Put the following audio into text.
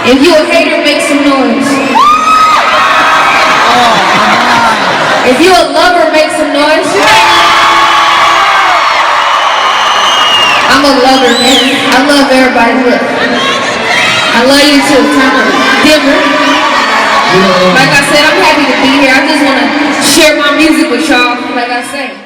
If you a hater, make some noise. If you a lover, make some noise. I'm a lover, man. I love everybody. Look, I love you too. Kind of dimmer. Like I said, I'm happy to be here. I just want to share my music with y'all. Like I say.